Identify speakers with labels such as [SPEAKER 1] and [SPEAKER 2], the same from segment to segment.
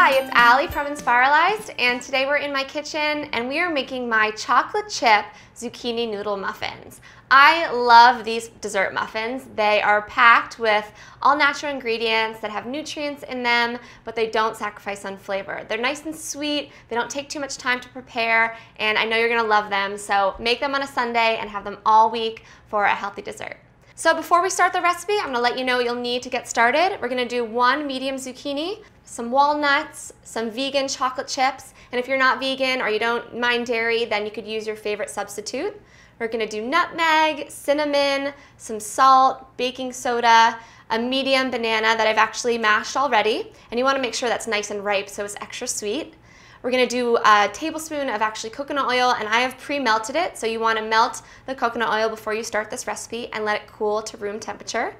[SPEAKER 1] Hi, it's Ali from Inspiralized, and today we're in my kitchen and we are making my chocolate chip zucchini noodle muffins. I love these dessert muffins. They are packed with all natural ingredients that have nutrients in them, but they don't sacrifice on flavor. They're nice and sweet, they don't take too much time to prepare, and I know you're gonna love them, so make them on a Sunday and have them all week for a healthy dessert. So before we start the recipe, I'm gonna let you know what you'll need to get started. We're gonna do one medium zucchini, some walnuts, some vegan chocolate chips, and if you're not vegan or you don't mind dairy, then you could use your favorite substitute. We're gonna do nutmeg, cinnamon, some salt, baking soda, a medium banana that I've actually mashed already, and you wanna make sure that's nice and ripe so it's extra sweet. We're gonna do a tablespoon of actually coconut oil, and I have pre-melted it, so you wanna melt the coconut oil before you start this recipe and let it cool to room temperature.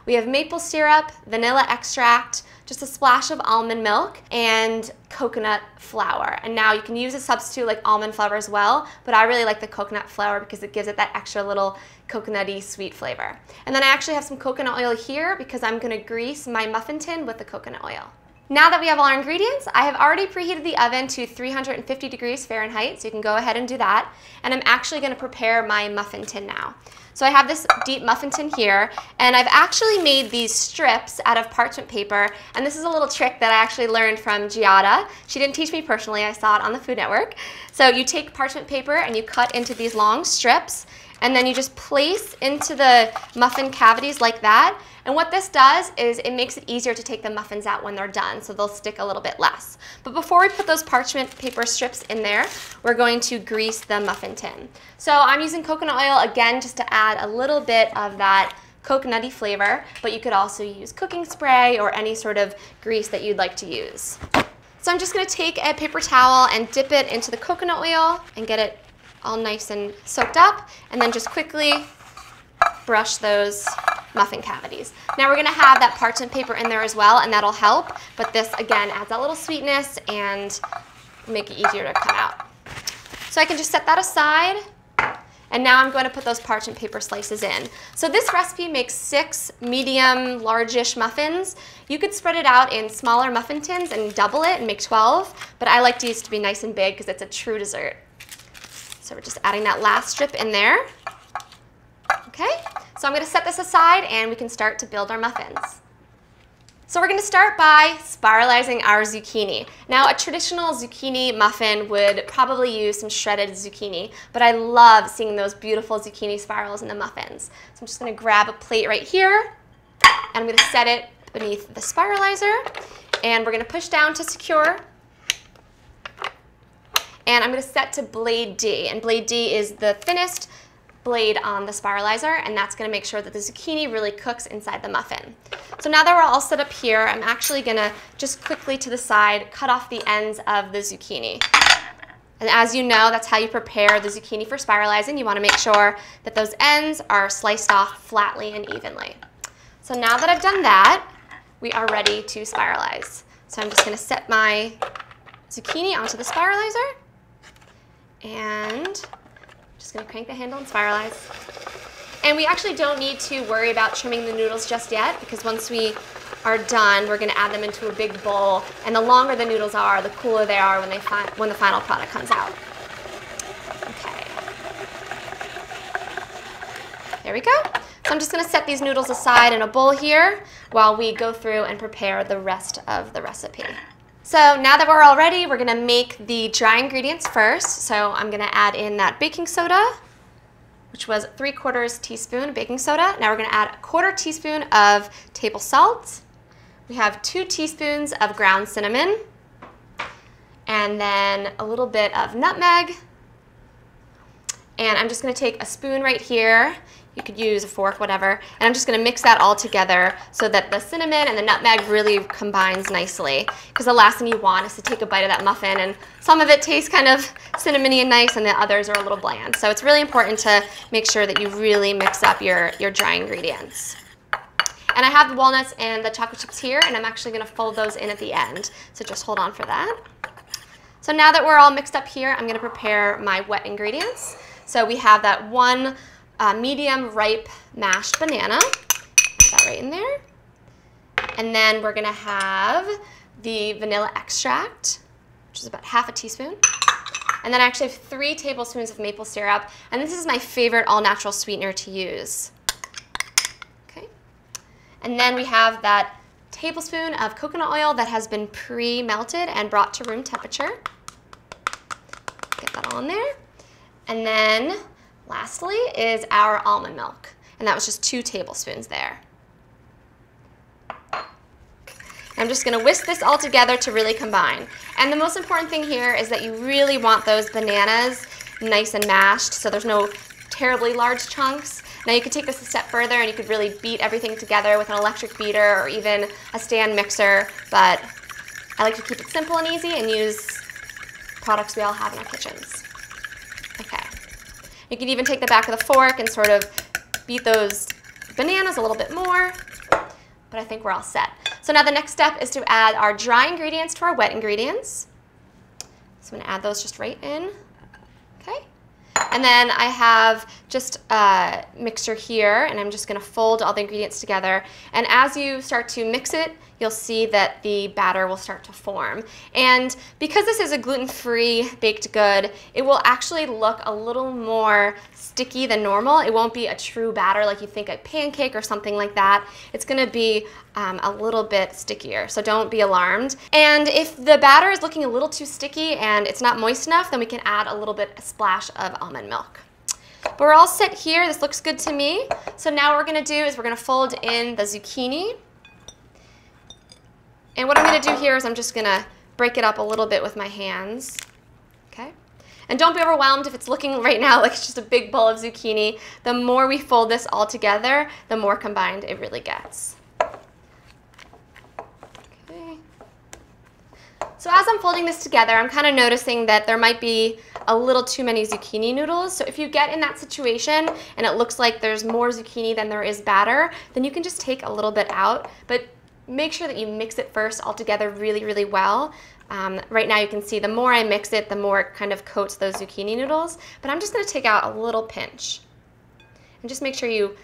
[SPEAKER 1] We have maple syrup, vanilla extract, just a splash of almond milk, and coconut flour. And now you can use a substitute like almond flour as well, but I really like the coconut flour because it gives it that extra little coconutty sweet flavor. And then I actually have some coconut oil here because I'm gonna grease my muffin tin with the coconut oil. Now that we have all our ingredients, I have already preheated the oven to 350 degrees Fahrenheit, so you can go ahead and do that. And I'm actually gonna prepare my muffin tin now. So I have this deep muffin tin here, and I've actually made these strips out of parchment paper, and this is a little trick that I actually learned from Giada. She didn't teach me personally, I saw it on the Food Network. So you take parchment paper and you cut into these long strips, and then you just place into the muffin cavities like that. And what this does is it makes it easier to take the muffins out when they're done, so they'll stick a little bit less. But before we put those parchment paper strips in there, we're going to grease the muffin tin. So I'm using coconut oil again just to add a little bit of that coconutty flavor, but you could also use cooking spray or any sort of grease that you'd like to use. So I'm just gonna take a paper towel and dip it into the coconut oil and get it all nice and soaked up, and then just quickly brush those muffin cavities. Now we're gonna have that parchment paper in there as well, and that'll help, but this again adds that little sweetness and make it easier to come out. So I can just set that aside, and now I'm going to put those parchment paper slices in. So this recipe makes 6 medium, large-ish muffins. You could spread it out in smaller muffin tins and double it and make 12, but I like these to be nice and big because it's a true dessert. So we're just adding that last strip in there. Okay, so I'm gonna set this aside and we can start to build our muffins. So we're gonna start by spiralizing our zucchini. Now a traditional zucchini muffin would probably use some shredded zucchini, but I love seeing those beautiful zucchini spirals in the muffins. So I'm just gonna grab a plate right here and I'm gonna set it beneath the spiralizer, and we're gonna push down to secure. And I'm gonna set to blade D, and blade D is the thinnest blade on the spiralizer, and that's gonna make sure that the zucchini really cooks inside the muffin. So now that we're all set up here, I'm actually gonna just quickly to the side cut off the ends of the zucchini. And as you know, that's how you prepare the zucchini for spiralizing. You wanna make sure that those ends are sliced off flatly and evenly. So now that I've done that, we are ready to spiralize. So I'm just gonna set my zucchini onto the spiralizer, and I'm just gonna crank the handle and spiralize. And we actually don't need to worry about trimming the noodles just yet, because once we are done, we're gonna add them into a big bowl, and the longer the noodles are, the cooler they are when the final product comes out. Okay. There we go. So I'm just gonna set these noodles aside in a bowl here while we go through and prepare the rest of the recipe. So now that we're all ready, we're gonna make the dry ingredients first. So I'm gonna add in that baking soda, which was 3/4 teaspoon of baking soda. Now we're gonna add 1/4 teaspoon of table salt. We have 2 teaspoons of ground cinnamon, and then a little bit of nutmeg. And I'm just gonna take a spoon right here. You could use a fork, whatever. And I'm just gonna mix that all together so that the cinnamon and the nutmeg really combines nicely. Because the last thing you want is to take a bite of that muffin and some of it tastes kind of cinnamony and nice and the others are a little bland. So it's really important to make sure that you really mix up your dry ingredients. And I have the walnuts and the chocolate chips here, and I'm actually gonna fold those in at the end. So just hold on for that. So now that we're all mixed up here, I'm gonna prepare my wet ingredients. So we have that 1 medium ripe mashed banana. Put that right in there. And then we're gonna have the vanilla extract, which is about half a teaspoon. And then I actually have 3 tablespoons of maple syrup, and this is my favorite all-natural sweetener to use. Okay. And then we have that tablespoon of coconut oil that has been pre-melted and brought to room temperature. Get that on there. And then lastly is our almond milk, and that was just 2 tablespoons there. I'm just going to whisk this all together to really combine. And the most important thing here is that you really want those bananas nice and mashed, so there's no terribly large chunks. Now you could take this a step further and you could really beat everything together with an electric beater or even a stand mixer, but I like to keep it simple and easy and use products we all have in our kitchens. Okay. You can even take the back of the fork and sort of beat those bananas a little bit more, but I think we're all set. So now the next step is to add our dry ingredients to our wet ingredients. So I'm going to add those just right in. Okay. And then I have just a mixer here, and I'm just going to fold all the ingredients together. And as you start to mix it, you'll see that the batter will start to form. And because this is a gluten-free baked good, it will actually look a little more sticky than normal. It won't be a true batter like you think a pancake or something like that. It's going to be a little bit stickier, so don't be alarmed. And if the batter is looking a little too sticky and it's not moist enough, then we can add a splash of almond milk. But we're all set here. This looks good to me. So now what we're going to do is we're going to fold in the zucchini. And what I'm going to do here is I'm just going to break it up a little bit with my hands. Okay? And don't be overwhelmed if it's looking right now like it's just a big bowl of zucchini. The more we fold this all together, the more combined it really gets. Okay. So as I'm folding this together, I'm kind of noticing that there might be a little too many zucchini noodles. So if you get in that situation and it looks like there's more zucchini than there is batter, then you can just take a little bit out. But make sure that you mix it first all together really, really well. Right now you can see the more I mix it, the more it kind of coats those zucchini noodles. But I'm just going to take out a little pinch. And just make sure you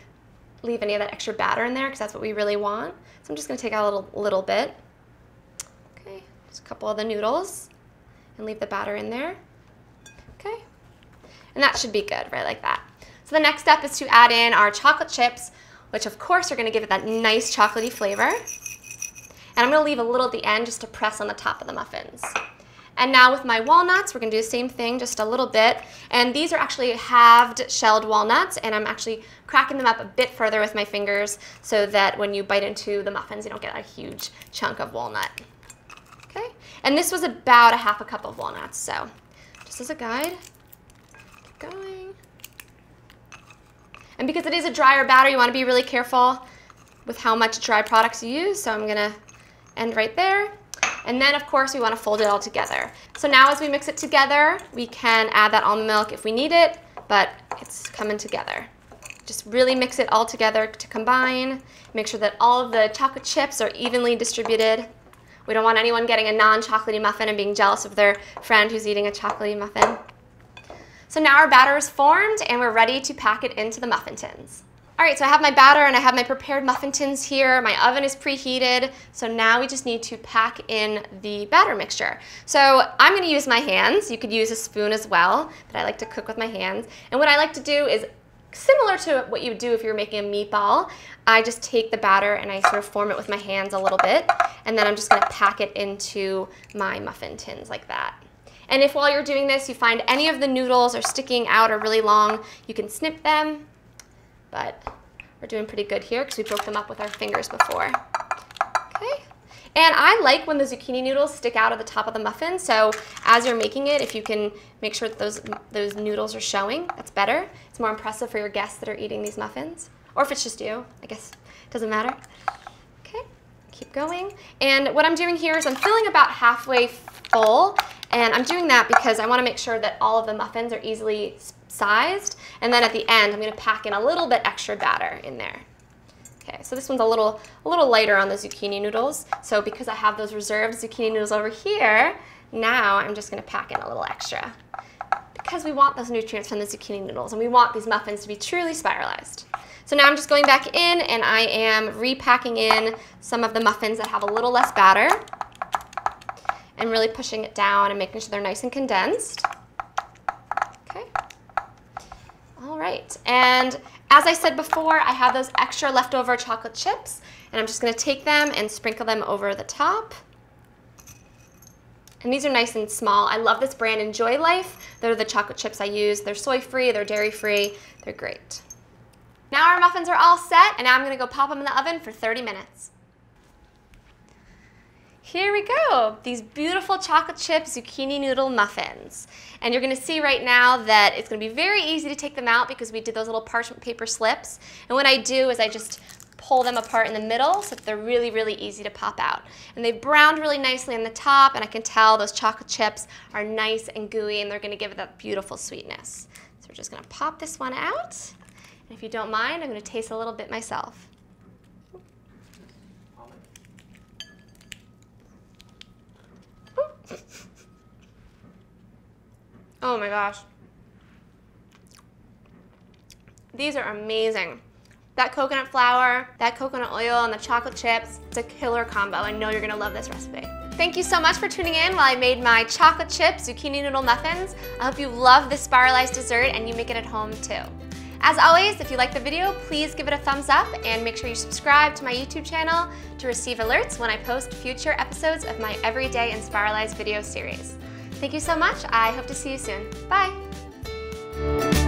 [SPEAKER 1] leave any of that extra batter in there because that's what we really want. So I'm just going to take out a little bit. Okay, just a couple of the noodles and leave the batter in there. Okay, and that should be good, right like that. So the next step is to add in our chocolate chips, which of course are going to give it that nice chocolatey flavor. And I'm going to leave a little at the end just to press on the top of the muffins. And now with my walnuts, we're going to do the same thing, just a little bit. And these are actually halved shelled walnuts, and I'm actually cracking them up a bit further with my fingers so that when you bite into the muffins, you don't get a huge chunk of walnut. Okay? And this was about a half a cup of walnuts, so just as a guide, keep going. And because it is a drier batter, you want to be really careful with how much dry products you use, so I'm going to end right there. And then, of course, we want to fold it all together. So now as we mix it together, we can add that almond milk if we need it, but it's coming together. Just really mix it all together to combine. Make sure that all of the chocolate chips are evenly distributed. We don't want anyone getting a non-chocolatey muffin and being jealous of their friend who's eating a chocolatey muffin. So now our batter is formed and we're ready to pack it into the muffin tins. All right, so I have my batter and I have my prepared muffin tins here. My oven is preheated, so now we just need to pack in the batter mixture. So I'm gonna use my hands. You could use a spoon as well, but I like to cook with my hands. And what I like to do is similar to what you would do if you were making a meatball. I just take the batter and I sort of form it with my hands a little bit, and then I'm just gonna pack it into my muffin tins like that. And if while you're doing this you find any of the noodles are sticking out or really long, you can snip them. But we're doing pretty good here because we broke them up with our fingers before. Okay. And I like when the zucchini noodles stick out of the top of the muffin, so as you're making it, if you can make sure that those noodles are showing, that's better. It's more impressive for your guests that are eating these muffins. Or if it's just you, I guess it doesn't matter. Okay, keep going. And what I'm doing here is I'm filling about halfway full, and I'm doing that because I want to make sure that all of the muffins are easily sized, and then at the end I'm going to pack in a little bit extra batter in there. Okay, so this one's a little lighter on the zucchini noodles, so because I have those reserved zucchini noodles over here, now I'm just going to pack in a little extra because we want those nutrients from the zucchini noodles and we want these muffins to be truly spiralized. So now I'm just going back in and I am repacking in some of the muffins that have a little less batter. and really pushing it down and making sure they're nice and condensed. Okay. All right, and as I said before, I have those extra leftover chocolate chips, and I'm just gonna take them and sprinkle them over the top. And these are nice and small. I love this brand, Enjoy Life. They're the chocolate chips I use. They're soy-free, they're dairy-free, they're great. Now our muffins are all set, and now I'm gonna go pop them in the oven for 30 minutes. Here we go, these beautiful chocolate chip zucchini noodle muffins. And you're gonna see right now that it's gonna be very easy to take them out because we did those little parchment paper slips. And what I do is I just pull them apart in the middle so that they're really, really easy to pop out. And they've browned really nicely on the top, and I can tell those chocolate chips are nice and gooey, and they're gonna give it that beautiful sweetness. So we're just gonna pop this one out. And if you don't mind, I'm gonna taste a little bit myself. Oh my gosh. These are amazing. That coconut flour, that coconut oil, and the chocolate chips, it's a killer combo. I know you're gonna love this recipe. Thank you so much for tuning in while I made my chocolate chip zucchini noodle muffins. I hope you love this spiralized dessert and you make it at home too. As always, if you like the video, please give it a thumbs up and make sure you subscribe to my YouTube channel to receive alerts when I post future episodes of my Everyday Inspiralized video series. Thank you so much. I hope to see you soon. Bye.